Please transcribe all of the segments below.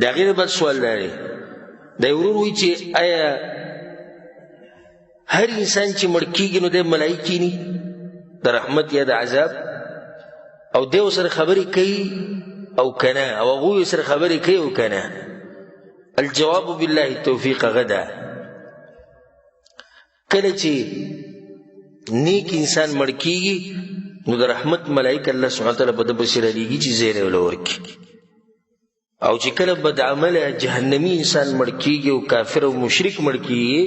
دا غیر بد سوال لري دا ورور وی چې آیا هر انسان چې مړ کیږي نو د ملایکی ني د رحمت یا د عذاب او دیو سره خبرې کوي او کنه او هغوی سره خبرې کوي او کنه الجواب بالله التوفیق غدا کله چې نیک انسان مړ کیږي نو د رحمت ملائکه الله سبحانه وتعالی په د بصیره لګي چې زیره ولورکی او چې کله بد عمل جهنمی انسان مړ کیږي او کافر او مشرک مړ کیږي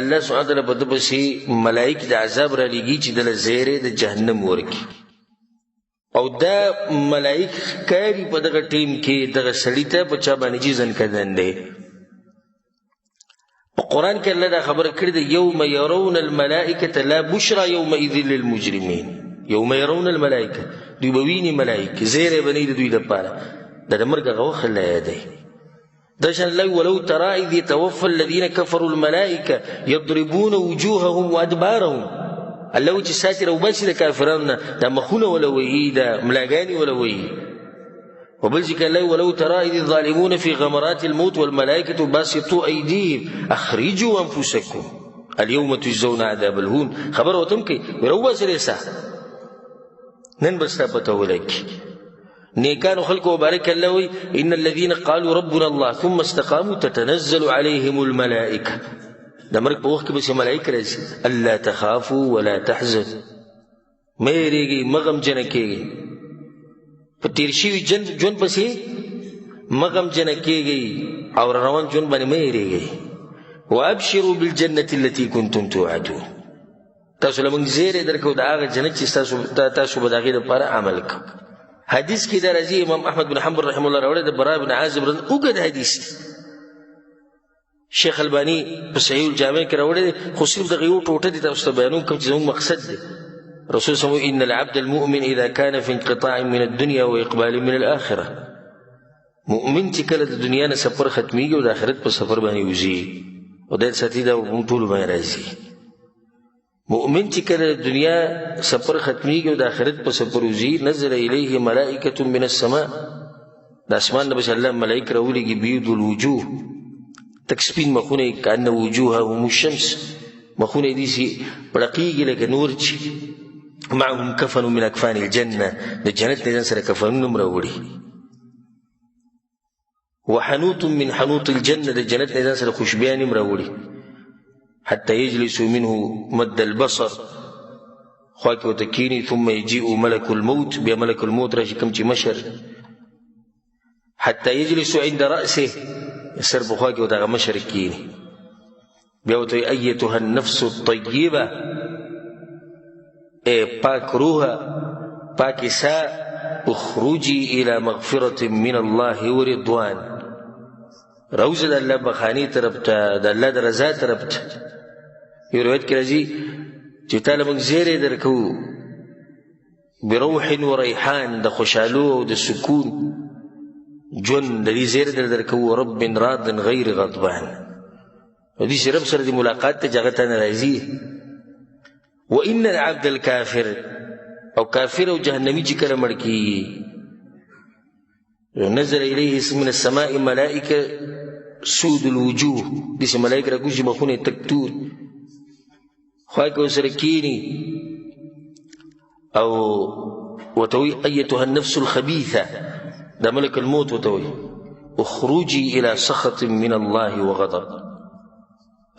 الله سبحانه وتعالی په د بصیره ملائکه د عذاب را لګي چې د زیره د جهنم ورکی او دا ملائک کاری په دغه ټیم کې دغه سړی ته په چا باندې ځن کدن دی په قرآن کې الله دا خبره کړې ده یوم يرون الملائکه لا بشرى یومئذ للمجرمین یوم يرون الملائکه دوی به ویني ملائکه زیره بنی دوی لپاره دا د مرګ غوښ الله یادی دشان الله ولو ترى اذ يتوفى الذين كفروا الملائکه يضربون وجوههم وادبارهم الله چې ساتر او بچ د کافرانو دا مخونه ولا وی دا ملاګانی ولا وی وبلجك الله ولو ترى اذ الظالمون في غمرات الموت والملائكه باسطوا ايديهم اخرجوا انفسكم اليوم تجزون عذاب الهون خبر وتم کې ورو سره نن بس پته ولک نیکانو خلق وبارك الله وي ان الذين قالوا ربنا الله ثم استقاموا تتنزل عليهم الملائكه د مرګ په وخت کې به ملائکه راځي الله تخافوا ولا تحزن مېریږي مغم جن کېږي په تیر شي جون پسې مغم جن کېږي او روان جون باندې مېریږي وابشروا بالجنه التي كنتم توعدون تاسو لمن زیره درکو دا هغه جنت چې تاسو به دغه لپاره عمل کوئ حدیث کې دا راځي امام احمد بن حنبل رحمه الله راوړی د براء بن عازب اوږد حدیث شیخ البانی په صحیح الجامع کې راوړی خو صرف دغه یو ټوټه دي تاسو ته بیانوم کوم چې زموږ مقصد دی رسول صلی الله علیه وسلم ان العبد المؤمن اذا كان في انقطاع من الدنيا واقبال من الاخره مؤمن چې کله د دنیا نه سفر ختميږي او د آخرت په سفر باندې وځي او د ساتي دا ټول باندې راځي مؤمن چې کله د دنیا سفر ختميږي او د آخرت په سفر وځي نزل الیه ملائکه من السماء د اسمان نه به الله ملائکه راولېږي بيض الوجوه تکسپین مخونه کانه وجوههم الشمس مخونه دي سي پړقيږي لکه نور چې معهم کفن من اکفان الجنه د جنت نه سره کفنونه راوړي وحنوط من حنوط الجنه د جنت نه سره خوشبيان راوړي حتى يجلس منه مد البصر خواك وتكيني ثم يجيء ملك الموت بملك الموت راشي كم مشر حتى يجلس عند رأسه سر بخواك وتغى مشر كيني بيوتي أيتها النفس الطيبة باك روها باك ساء اخرجي إلى مغفرة من الله ورضوان روزة الله بخاني تربتا الله درزات تربتا يرويت كرازي جتال من زيري دركو بروح وريحان دا خشالو دا سكون جن دي زيري دركو رب راض غير غضبان ودي رب سر دي ملاقات تجاغتان رازي وإن العبد الكافر او كافر او جهنمي جكر مركي نزل إليه من السماء ملائكة سود الوجوه دي ملائكة ركوش مخونة تكتور خواهك وسركيني او وتوي أيتها النفس الخبيثة ده ملك الموت وتوي اخرجي إلى سخط من الله وغضب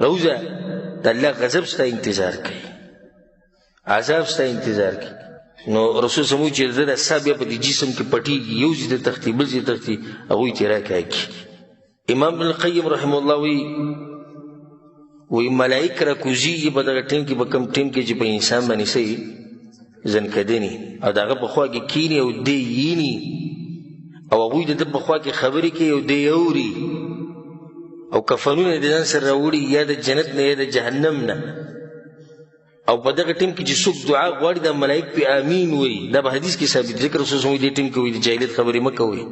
روزة ده الله غضب ستا انتظار كي عذاب ستا انتظار كي نو رسول سمو چې د سابیا په جسم کې پټیږي یو ځای تختی بل ځای تختی هغه یې راکاږي امام ابن القیم رحم الله وی ملائکه را کوزي په دغه ټیم کې په کم ټیم کې چې په انسان باندې سي ځن کدني او دغه په خوا کې کینی او دی یینی او هغه د په خوا کې خبرې کوي او دی اوري او کفنونه د ځان سره راوړي یا د جنت نه یا د جهنم نه او په دغه ټیم کې چې څوک دعا غواړي د ملائک په امین وي دا په حدیث کې ثابت ذکر رسول الله دې ټیم کې وي د جاهلیت خبرې مکه وي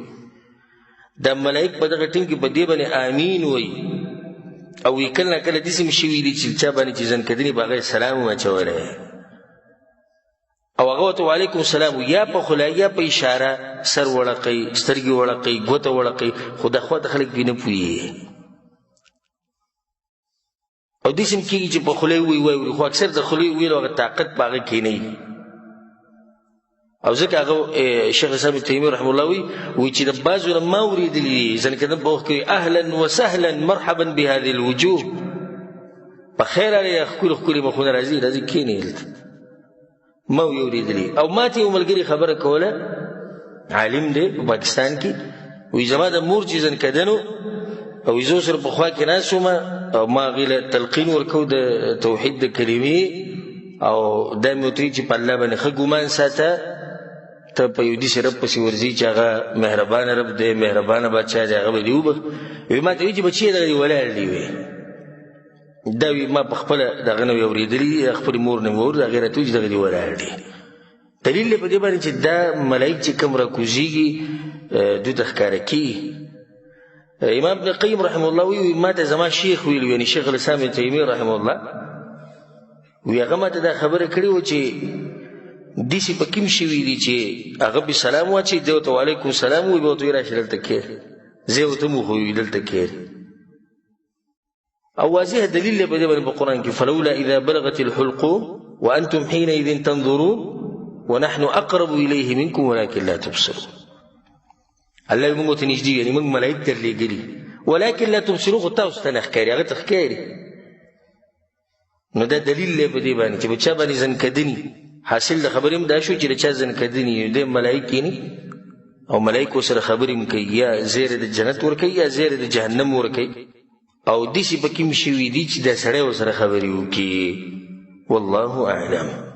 د ملائک په دغه ټیم کې په دې باندې امین وي او کله کله دې سم شي وي چې چا باندې چې ځن کدني باغې سلام واچوله او هغه ته وعلیکم السلام یا په خلا یا په اشاره سر وړقی سترګې وړقی ګوته وړقی خو دا خواته خلک پرې نه پوهېږي او داسې هم کېږي چې په خولې وایي خو اکثر د خولې ویلو هغه طاقت په هغه کې نه وي او ځکه هغه شیخ اسلام ابن تیمیه رحمه الله وایي چې د بعضو نه ما اورېدلي دي ځنکدن په وخت کې اهلا وسهلا مرحبا بهذه الوجوه په خیر اړې ښکلي ښکلي مخونه راځي کښېنئ هلته ما وی اورېدلي او ما ته یو ملګري خبره کوله عالم دی په پاکستان کې وایي زما د مور چې ځنکدنو او زه سره په خوا کې ناست وم او ما هغې له تلقین ورکو د توحید د کلمې او دا مې ورته ویل چې په الله باندې ښه ګمان ساته ته په یو داسې رب پسې ورځي چې هغه مهربانه رب دی مهربانه بادشاه دی هغه به دې وبخ وایي ما ته وایي چې بچې دغه دې ولاړ دي وی دا وی ما په خپله دغه نه وی اورېدلي خپلې مور نه مې واورېد هغې راته وایي چې دغه دې ولاړ دي دلیل دی په دې باندې چې دا ملایک چې کوم راکوزېږي دوی ته ښکاره کېږي امام ابن قیم رحمه الله وی ما ته زما شیخ ویلو یعنی شیخ الاسلام ابن تیمیه رحمه الله وی هغه ما ته دا خبره کړې وه چې داسې په کوم شوي دي چې هغه به سلام واچوي دی ورته وعلیکم السلام وایي به ورته وایي راشي دلته کښېنه زه یې ورته م وښوي دلته کښېنه او واضح دلیل دی په دې باندې په قرآن کې فلولا اذا بلغت الحلقوم وانتم حينئذ تنظرون ونحن اقرب الیه منکم ولكن لا تبصرون الله موږ ته نږدې یعنې موږ ملایک درلېږلي ولكن لا تبصرون خو تاسو ته نه ښکاري هغه ته ښکاري نو دا دلیل دی په دې باندې چې په چا باندې ځنکدني حاصل د خبرې هم دا شو چې د چا ځنکدني دی ملایک کښېني او ملایکو سره خبرې هم کوي یا زیری د جنت ورکوي یا زیری د جهنم ورکوي او داسې په کوم شوي دي چې دا سړی ورسره خبرې وکړي والله اعلم